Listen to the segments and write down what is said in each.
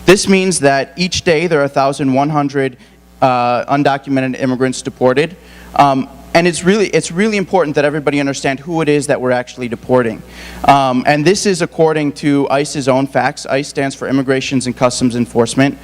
This means that each day there are 1,100 undocumented immigrants deported. And it's really important that everybody understand who it is that we're actually deporting. And this is according to ICE's own facts. ICE stands for Immigration and Customs Enforcement.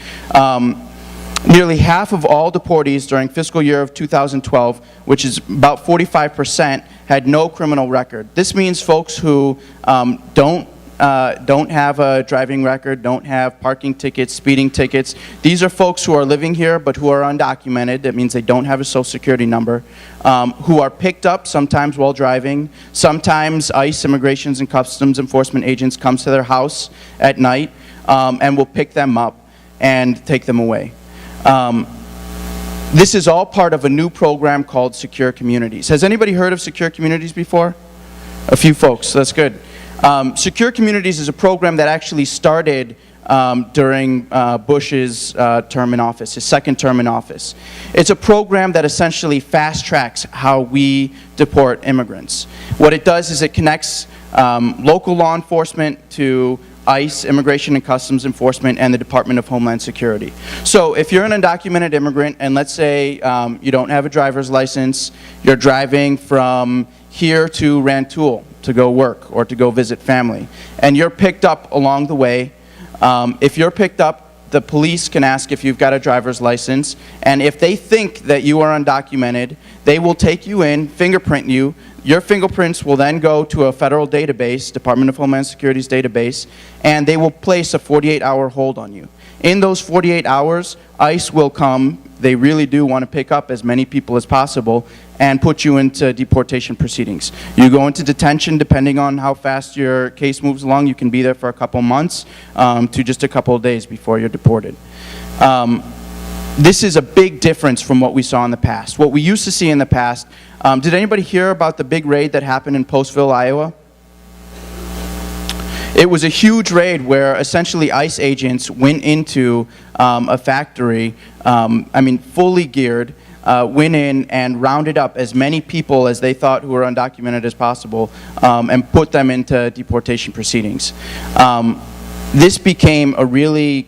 Nearly half of all deportees during fiscal year of 2012, which is about 45%, had no criminal record. This means folks who don't have a driving record, don't have parking tickets, speeding tickets. These are folks who are living here but who are undocumented. That means they don't have a social security number, who are picked up sometimes while driving. Sometimes ICE, Immigration and Customs Enforcement agents, come to their house at night and will pick them up and take them away. This is all part of a new program called Secure Communities. Has anybody heard of Secure Communities before? A few folks, that's good. Secure Communities is a program that actually started during Bush's term in office, his second term in office. It's a program that essentially fast-tracks how we deport immigrants. What it does is it connects local law enforcement to ICE, Immigration and Customs Enforcement, and the Department of Homeland Security. So if you're an undocumented immigrant, and let's say you don't have a driver's license, you're driving from here to Rantoul to go work or to go visit family, and you're picked up along the way. If you're picked up, the police can ask if you've got a driver's license, and if they think that you are undocumented, they will take you in, fingerprint you. Your fingerprints will then go to a federal database, Department of Homeland Security's database, and they will place a 48-hour hold on you. In those 48 hours, ICE will come. They really do want to pick up as many people as possible and put you into deportation proceedings. You go into detention depending on how fast your case moves along. You can be there for a couple months to just a couple of days before you're deported. This is a big difference from what we saw in the past. What we used to see in the past, did anybody hear about the big raid that happened in Postville, Iowa? It was a huge raid where essentially ICE agents went into a factory, fully geared, went in and rounded up as many people as they thought who were undocumented as possible and put them into deportation proceedings. This became a really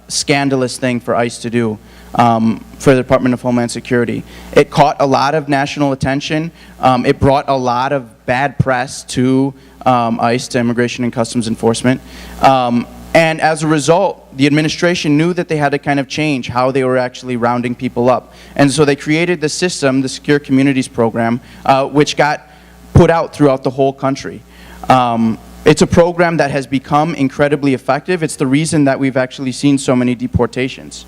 scandalous thing for ICE to do for the Department of Homeland Security. It caught a lot of national attention. It brought a lot of bad press to ICE, to Immigration and Customs Enforcement. And as a result, the administration knew that they had to kind of change how they were actually rounding people up. And so they created the system, the Secure Communities program, which got put out throughout the whole country. It's a program that has become incredibly effective. It's the reason that we've actually seen so many deportations.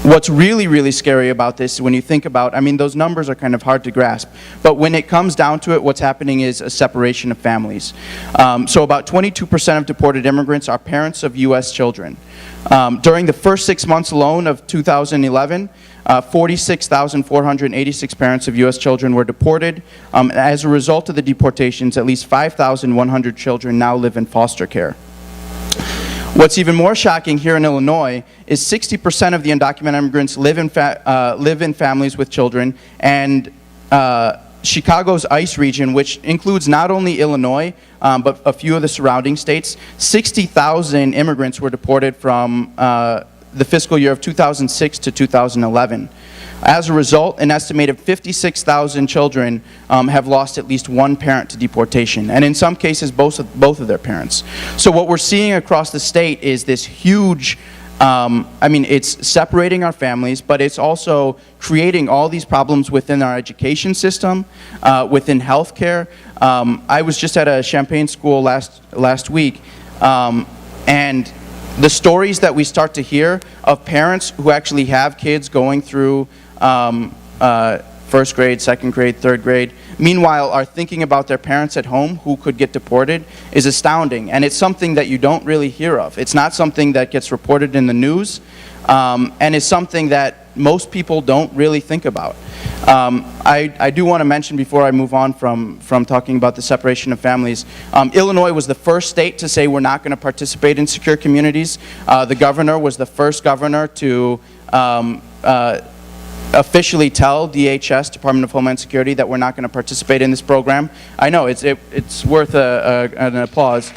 What's really, really scary about this, when you think about, those numbers are kind of hard to grasp, but when it comes down to it, what's happening is a separation of families. So about 22% of deported immigrants are parents of U.S. children. During the first 6 months alone of 2011, 46,486 parents of U.S. children were deported. As a result of the deportations, at least 5,100 children now live in foster care. What's even more shocking here in Illinois is 60% of the undocumented immigrants live in families with children, and Chicago's ICE region, which includes not only Illinois, but a few of the surrounding states, 60,000 immigrants were deported from the fiscal year of 2006 to 2011. As a result, an estimated 56,000 children have lost at least one parent to deportation, and in some cases, both of their parents. So what we're seeing across the state is this huge, it's separating our families, but it's also creating all these problems within our education system, within healthcare. I was just at a Champaign school last week, and the stories that we start to hear of parents who actually have kids going through first grade, second grade, third grade, meanwhile are thinking about their parents at home who could get deported, is astounding. And it's something that you don't really hear of. It's not something that gets reported in the news, and it's something that most people don't really think about. I do want to mention before I move on from talking about the separation of families, Illinois was the first state to say we're not going to participate in secure communities. The governor was the first governor to officially tell DHS, Department of Homeland Security, that we're not going to participate in this program. I know, it's worth an applause.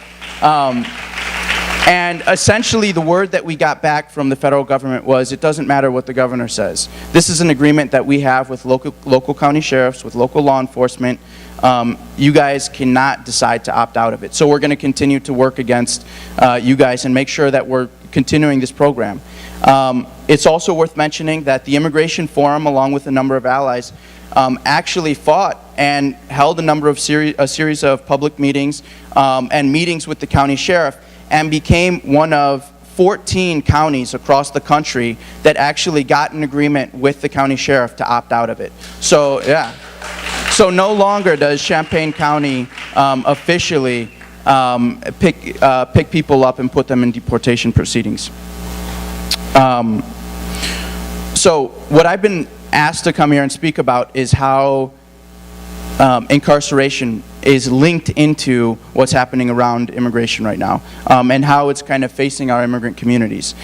And essentially the word that we got back from the federal government was, it doesn't matter what the governor says. This is an agreement that we have with local county sheriffs, with local law enforcement. You guys cannot decide to opt out of it. So we're going to continue to work against you guys and make sure that we're continuing this program. It's also worth mentioning that the Immigration Forum, along with a number of allies, actually fought and held a series of public meetings and meetings with the county sheriff, and became one of 14 counties across the country that actually got an agreement with the county sheriff to opt out of it. So, yeah. So no longer does Champaign County officially pick people up and put them in deportation proceedings. So what I've been asked to come here and speak about is how incarceration is linked into what's happening around immigration right now, and how it's kind of facing our immigrant communities.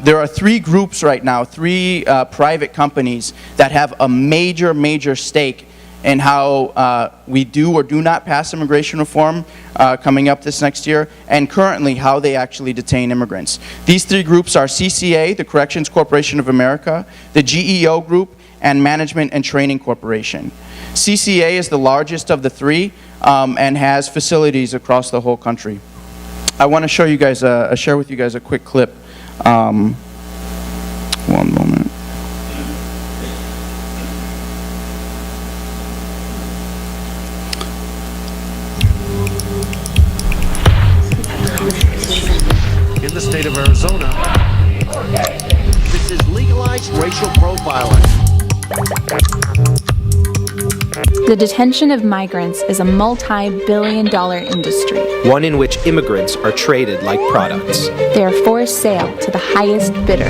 There are three groups right now, three private companies that have a major stake in how we do or do not pass immigration reform coming up this next year, and currently how they actually detain immigrants. These three groups are CCA, the Corrections Corporation of America, the GEO Group, and Management and Training Corporation. CCA is the largest of the three and has facilities across the whole country. I want to show you guys, share with you guys a quick clip. One moment. In the state of Arizona, this is legalized racial profiling. The detention of migrants is a multi-billion-dollar industry. One in which immigrants are traded like products. They are for sale to the highest bidder.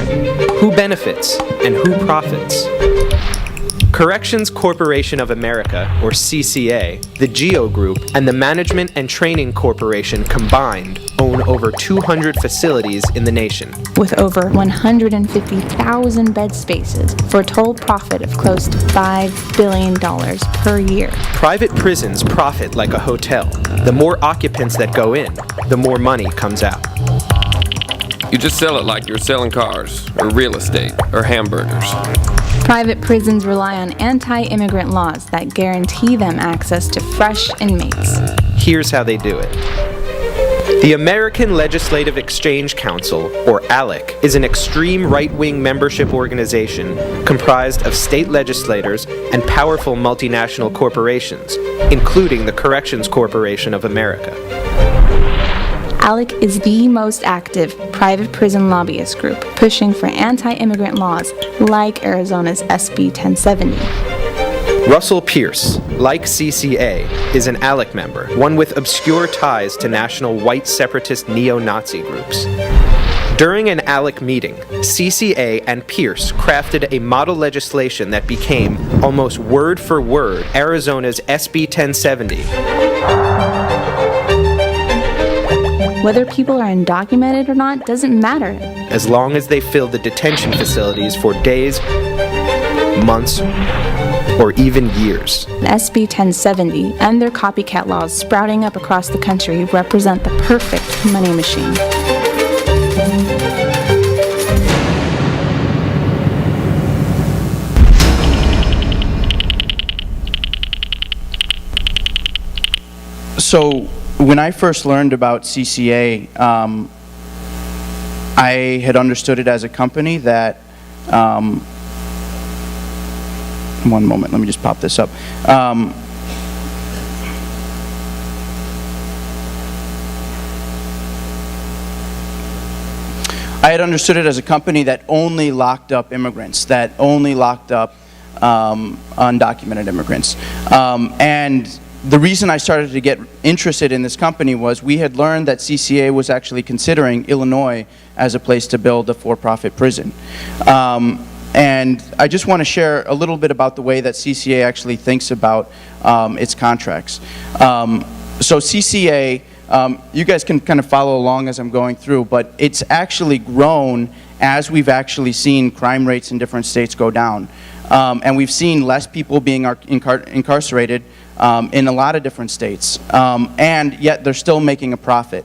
Who benefits and who profits? Corrections Corporation of America, or CCA, the GEO Group, and the Management and Training Corporation combined own over 200 facilities in the nation. With over 150,000 bed spaces for a total profit of close to $5 billion per year. Private prisons profit like a hotel. The more occupants that go in, the more money comes out. You just sell it like you're selling cars, or real estate, or hamburgers. Private prisons rely on anti-immigrant laws that guarantee them access to fresh inmates. Here's how they do it. The American Legislative Exchange Council, or ALEC, is an extreme right-wing membership organization comprised of state legislators and powerful multinational corporations, including the Corrections Corporation of America. ALEC is the most active private prison lobbyist group pushing for anti-immigrant laws like Arizona's SB 1070. Russell Pierce, like CCA, is an ALEC member, one with obscure ties to national white separatist neo-Nazi groups. During an ALEC meeting, CCA and Pierce crafted a model legislation that became, almost word for word, Arizona's SB 1070. Whether people are undocumented or not doesn't matter. As long as they fill the detention facilities for days, months, or even years. SB 1070 and their copycat laws sprouting up across the country represent the perfect money machine. So when I first learned about CCA, I had understood it as a company that, one moment, let me just pop this up. I had understood it as a company that only locked up immigrants, that only locked up undocumented immigrants. And the reason I started to get interested in this company was we had learned that CCA was actually considering Illinois as a place to build a for-profit prison. And I just want to share a little bit about the way that CCA actually thinks about its contracts. So CCA, you guys can kind of follow along as I'm going through, but it's actually grown as we've actually seen crime rates in different states go down. And we've seen less people being incarcerated in a lot of different states, and yet they're still making a profit.